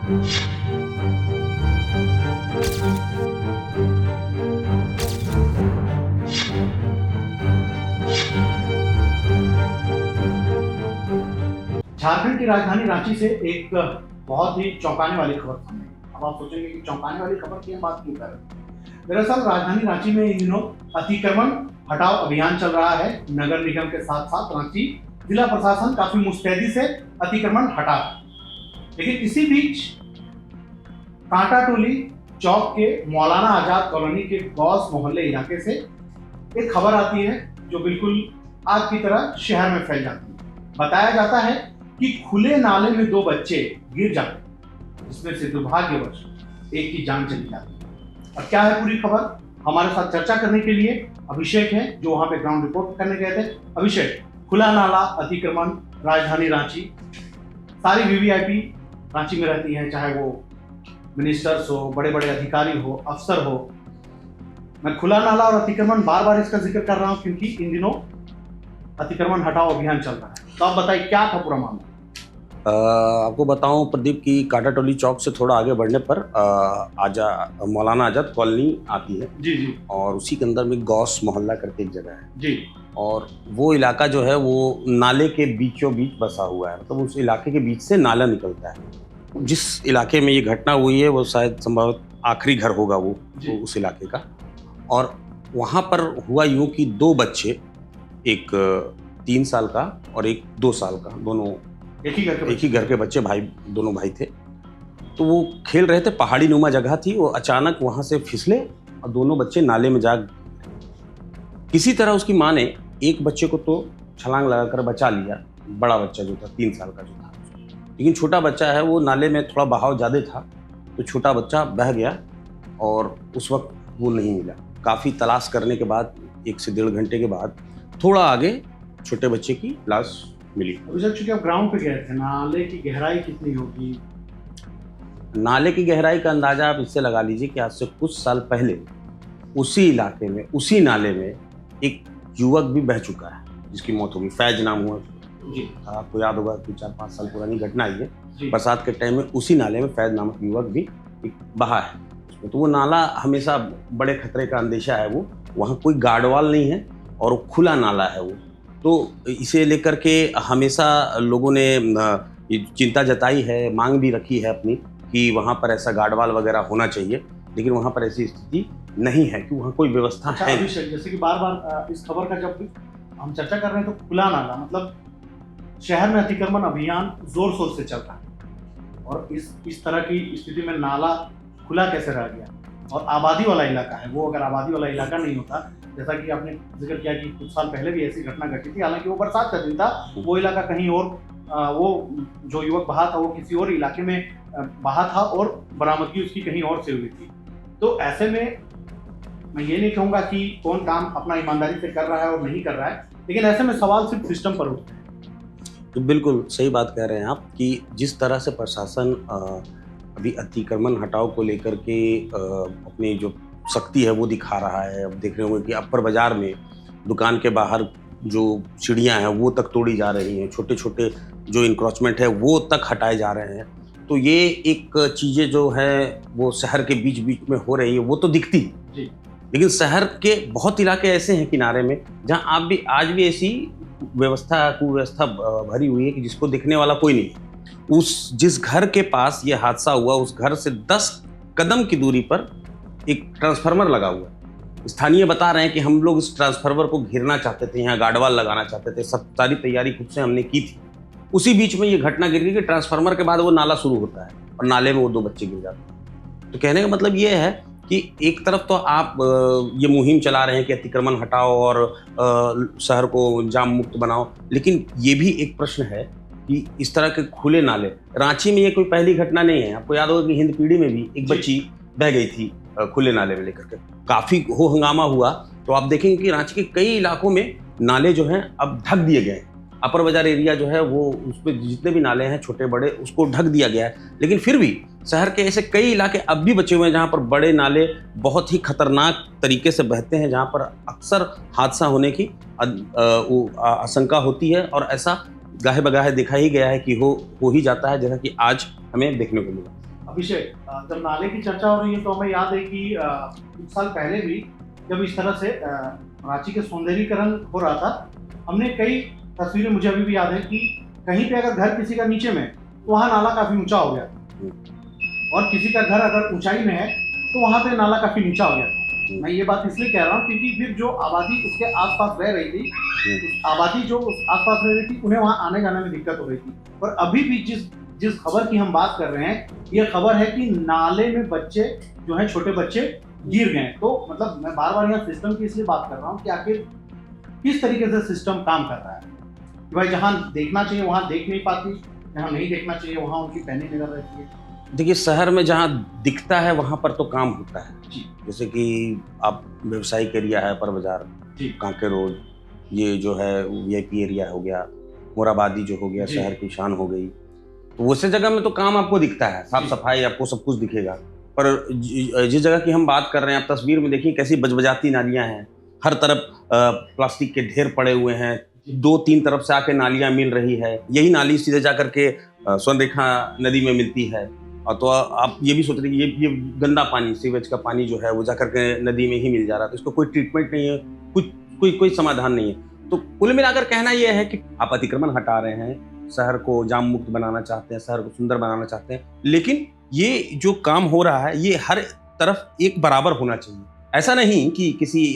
झारखंड की राजधानी रांची से एक बहुत ही चौंकाने वाली खबर सामने आई। अब आप सोचेंगे कि चौंकाने वाली खबर की हम बात क्यों कर रहे हैं। दरअसल राजधानी रांची में इन दिनों अतिक्रमण हटाओ अभियान चल रहा है। नगर निगम के साथ साथ रांची जिला प्रशासन काफी मुस्तैदी से अतिक्रमण हटा रहा है। लेकिन इसी बीच कांटा टोली चौक के मौलाना आजाद कॉलोनी के गौस मोहल्ले इलाके से एक खबर आती है जो बिल्कुल आग की तरह शहर में फैल जाती है। बताया जाता है कि खुले नाले में 2 बच्चे गिर जाते हैं, जिसमें से दुर्भाग्यवश एक की जान चली जाती है। और क्या है पूरी खबर, हमारे साथ चर्चा करने के लिए अभिषेक है, जो वहां पे ग्राउंड रिपोर्ट करने गए थे। अभिषेक, खुला नाला अतिक्रमण राजधानी रांची, सारी वीवीआईपी रांची में रहती हैं, चाहे वो मिनिस्टर्स हो, बड़े बड़े अधिकारी हो, अफसर हो। मैं खुला नाला और अतिक्रमण बार बार इसका जिक्र कर रहा हूं क्योंकि इन दिनों अतिक्रमण हटाओ अभियान चल रहा है। तो आप बताइए क्या था पूरा मामला। आपको बताऊं प्रदीप की कांटा टोली चौक से थोड़ा आगे बढ़ने पर मौलाना आजाद कॉलोनी आती है जी जी, और उसी के अंदर में गौस मोहल्ला करके एक जगह है जी। और वो इलाका जो है वो नाले के बीचों बीच बसा हुआ है। मतलब उस इलाके के बीच से नाला निकलता है। जिस इलाके में ये घटना हुई है वो शायद संभवत आखिरी घर होगा वो उस इलाके का। और वहाँ पर हुआ यूँ कि 2 बच्चे, एक 3 साल का और एक 2 साल का, दोनों एक ही घर के बच्चे, दोनों भाई थे। तो वो खेल रहे थे, पहाड़ी नुमा जगह थी, वो अचानक वहाँ से फिसले और दोनों बच्चे नाले में जा। किसी तरह उसकी माँ ने एक बच्चे को तो छलांग लगाकर बचा लिया, बड़ा बच्चा जो था 3 साल का जो था, लेकिन छोटा बच्चा है वो नाले में थोड़ा बहाव ज़्यादा था तो छोटा बच्चा बह गया और उस वक्त वो नहीं मिला। काफ़ी तलाश करने के बाद 1 से 1.5 घंटे के बाद थोड़ा आगे छोटे बच्चे की लाश मिली। चूंकि आप ग्राउंड पे गए थे, नाले की गहराई कितनी होगी? नाले की गहराई का अंदाजा आप इससे लगा लीजिए कि आज से कुछ साल पहले उसी इलाके में, उसी नाले में एक युवक भी बह चुका है जिसकी मौत होगी। फैज नाम हुआ जी, आपको याद होगा कि 4-5 साल पुरानी घटना ही है। बरसात के टाइम में उसी नाले में फैज नामक युवक भी बहा है उसमें। तो वो नाला हमेशा बड़े खतरे का अंदेशा है। वो वहाँ कोई गार्डवाल नहीं है और वो खुला नाला है वो। तो इसे लेकर के हमेशा लोगों ने चिंता जताई है, मांग भी रखी है अपनी कि वहाँ पर ऐसा गार्डवाल वगैरह होना चाहिए, लेकिन वहाँ पर ऐसी स्थिति नहीं है कि वहाँ कोई व्यवस्था है। जैसे कि बार बार इस खबर का जब हम चर्चा कर रहे हैं तो खुला नाला, मतलब शहर में अतिक्रमण अभियान जोर शोर से चल रहा है और इस तरह की स्थिति में नाला खुला कैसे रह गया? और आबादी वाला इलाका है वो, अगर आबादी वाला इलाका नहीं होता, जैसा कि आपने जिक्र किया कि कुछ साल पहले भी ऐसी घटना घटी थी, हालांकि वो बरसात का दिन था, वो इलाका कहीं और, वो जो युवक बहा था वो किसी और इलाके में बहा था और बरामदगी उसकी कहीं और से हुई थी। तो ऐसे में मैं ये नहीं कहूँगा कि कौन काम अपना ईमानदारी से कर रहा है और नहीं कर रहा है, लेकिन ऐसे में सवाल सिर्फ सिस्टम पर उठते हैं। तो बिल्कुल सही बात कह रहे हैं आप कि जिस तरह से प्रशासन अभी अतिक्रमण हटाओ को लेकर के अपनी जो सख्ती है वो दिखा रहा है। अब देख रहे होंगे कि अपर बाजार में दुकान के बाहर जो सीढ़ियाँ हैं वो तक तोड़ी जा रही हैं, छोटे छोटे जो इंक्रोचमेंट है वो तक हटाए जा रहे हैं। तो ये एक चीज़ें जो है वो शहर के बीच बीच में हो रही है वो तो दिखती है, लेकिन शहर के बहुत इलाके ऐसे हैं किनारे में जहाँ आप भी आज भी ऐसी कुव्यवस्था भरी हुई है कि जिसको दिखने वाला कोई नहीं। जिस घर के पास ये हादसा हुआ उस घर से 10 कदम की दूरी पर एक ट्रांसफार्मर लगा हुआ है। स्थानीय बता रहे हैं कि हम लोग इस ट्रांसफार्मर को घेरना चाहते थे, यहाँ गार्डवाल लगाना चाहते थे, सब सारी तैयारी खुद से हमने की थी। उसी बीच में ये घटना गिर गई कि ट्रांसफार्मर के बाद वो नाला शुरू होता है और नाले में वो 2 बच्चे गिर जाते हैं। तो कहने का मतलब ये है कि एक तरफ तो आप ये मुहिम चला रहे हैं कि अतिक्रमण हटाओ और शहर को जाम मुक्त बनाओ, लेकिन ये भी एक प्रश्न है कि इस तरह के खुले नाले, रांची में ये कोई पहली घटना नहीं है। आपको याद होगा कि हिंदपीढ़ी में भी एक बच्ची बह गई थी खुले नाले में लेकर के, काफ़ी हो हंगामा हुआ। तो आप देखेंगे कि रांची के कई इलाकों में नाले जो हैं अब ढक दिए गए हैं। अपर बाजार एरिया जो है वो उसमें जितने भी नाले हैं छोटे बड़े उसको ढक दिया गया है, लेकिन फिर भी शहर के ऐसे कई इलाके अब भी बचे हुए हैं जहाँ पर बड़े नाले बहुत ही खतरनाक तरीके से बहते हैं, जहाँ पर अक्सर हादसा होने की आशंका होती है। और ऐसा गाहे बगाहे देखा ही गया है कि हो ही जाता है, जैसा कि आज हमें देखने को मिला। अभिषेक, जब नाले की चर्चा हो रही है तो हमें याद है कि कुछ साल पहले भी जब इस तरह से रांची के सौंदर्यीकरण हो रहा था, हमने कई तस्वीरें, मुझे अभी भी याद है कि कहीं पे अगर घर किसी का नीचे में तो वहाँ नाला काफी ऊंचा हो गया था, और किसी का घर अगर ऊंचाई में है तो वहाँ पे नाला काफी नीचा हो गया था। मैं ये बात इसलिए कह रहा हूँ क्योंकि फिर जो आबादी उसके आसपास रह रही थी, आबादी जो उस आसपास रह रही थी, उन्हें वहाँ आने जाने में दिक्कत हो रही थी। और अभी भी जिस खबर की हम बात कर रहे हैं, ये खबर है कि नाले में बच्चे जो हैं, छोटे बच्चे गिर गए। तो मतलब मैं बार बार यहाँ सिस्टम की इसलिए बात कर रहा हूँ कि आखिर किस तरीके से सिस्टम काम कर रहा है। भाई जहाँ देखना चाहिए वहाँ देख नहीं पाती, जहाँ नहीं देखना चाहिए वहाँ उनकी पैनी नजर रहती है। देखिए, शहर में जहाँ दिखता है वहाँ पर तो काम होता है जी। जैसे कि आप व्यवसायिक एरिया है, पर बाजार, कांके रोड, ये जो है वीआईपी एरिया हो गया, मोराबादी जो हो गया, शहर की शान हो गई, तो वैसे जगह में तो काम आपको दिखता है, साफ सफाई आपको सब कुछ दिखेगा। पर जिस जगह की हम बात कर रहे हैं, आप तस्वीर में देखिए कैसी बजबजाती नालियां हैं, हर तरफ प्लास्टिक के ढेर पड़े हुए हैं, 2-3 तरफ से आके नालियां मिल रही है। यही नाली सीधे जा करके स्वर्णरेखा नदी में मिलती है। और तो आप ये भी सोच रहे हैं कि ये गंदा पानी, सीवेज का पानी जो है वो जा करके नदी में ही मिल जा रहा है, तो इसको कोई ट्रीटमेंट नहीं है, कोई समाधान नहीं है। तो कुल मिलाकर कहना यह है कि आप अतिक्रमण हटा रहे हैं, शहर को जाम मुक्त बनाना चाहते हैं, शहर को सुंदर बनाना चाहते हैं, लेकिन ये जो काम हो रहा है ये हर तरफ एक बराबर होना चाहिए। ऐसा नहीं कि किसी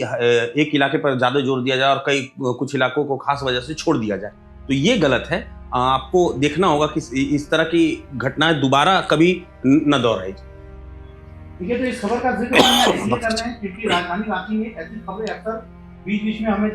एक इलाके पर ज्यादा जोर दिया जाए और कुछ इलाकों को खास वजह से छोड़ दिया जाए, तो ये गलत है। आपको देखना होगा कि इस तरह की घटनाएं दोबारा कभी न दोहराई। ठीक है, तो इस खबर का जिक्र इसलिए कर रहे हैं क्योंकि राजधानी रांची में ऐसी खबरें अक्सर बीच बीच में हमें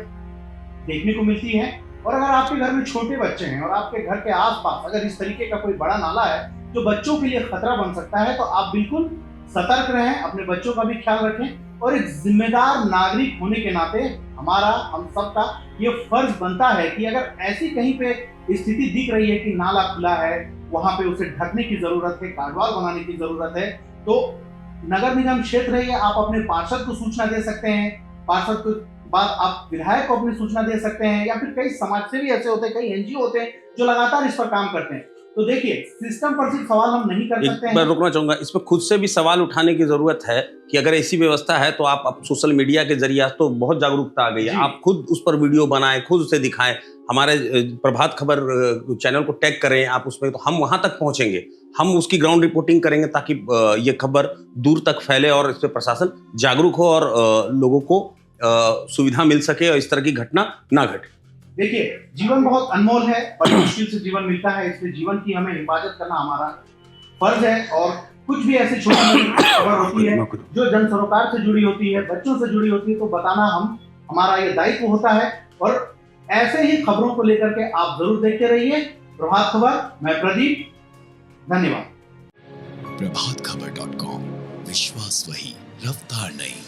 देखने को मिलती हैं। और अगर आपके घर में छोटे बच्चे हैं और आपके घर के आसपास अगर इस तरीके का कोई बड़ा नाला है जो बच्चों के लिए खतरा बन सकता है, तो आप बिल्कुल सतर्क रहें, अपने बच्चों का भी ख्याल रखें। और एक जिम्मेदार नागरिक होने के नाते हमारा, हम सबका ये फर्ज बनता है कि अगर ऐसी कहीं पे स्थिति दिख रही है कि नाला खुला है, वहां पे उसे ढकने की जरूरत है, गार्डवाल बनाने की जरूरत है, तो नगर निगम क्षेत्र है, आप अपने पार्षद को सूचना दे सकते हैं, पार्षद के बाद आप विधायक को अपनी सूचना दे सकते हैं, या फिर कई समाजसेवी ऐसे होते हैं, कई एनजीओ होते हैं जो लगातार इस पर काम करते हैं। तो देखिए, सिस्टम पर सिर्फ सवाल हम नहीं कर सकते हैं। मैं रुकना चाहूंगा, इसमें खुद से भी सवाल उठाने की जरूरत है कि अगर ऐसी व्यवस्था है तो आप सोशल मीडिया के जरिए तो बहुत जागरूकता आ गई है, आप खुद उस पर वीडियो बनाएं, खुद उसे दिखाएं, हमारे प्रभात खबर चैनल को टैग करें आप उसमें, तो हम वहां तक पहुंचेंगे, हम उसकी ग्राउंड रिपोर्टिंग करेंगे ताकि ये खबर दूर तक फैले और इस पर प्रशासन जागरूक हो और लोगों को सुविधा मिल सके और इस तरह की घटना ना घटे। देखिए, जीवन बहुत अनमोल है, बड़ी मुश्किल से जीवन मिलता है, इसलिए जीवन की हमें हिफाजत करना हमारा फर्ज है। और कुछ भी ऐसी छोटी खबर होती है जो जन सरोकार से जुड़ी होती है, बच्चों से जुड़ी होती है, तो बताना हमारा ये दायित्व होता है। और ऐसे ही खबरों को लेकर के आप जरूर देखते रहिए प्रभात खबर। मैं प्रदीप, धन्यवाद। प्रभातखबर.com, विश्वास वही, रफ्तार नहीं।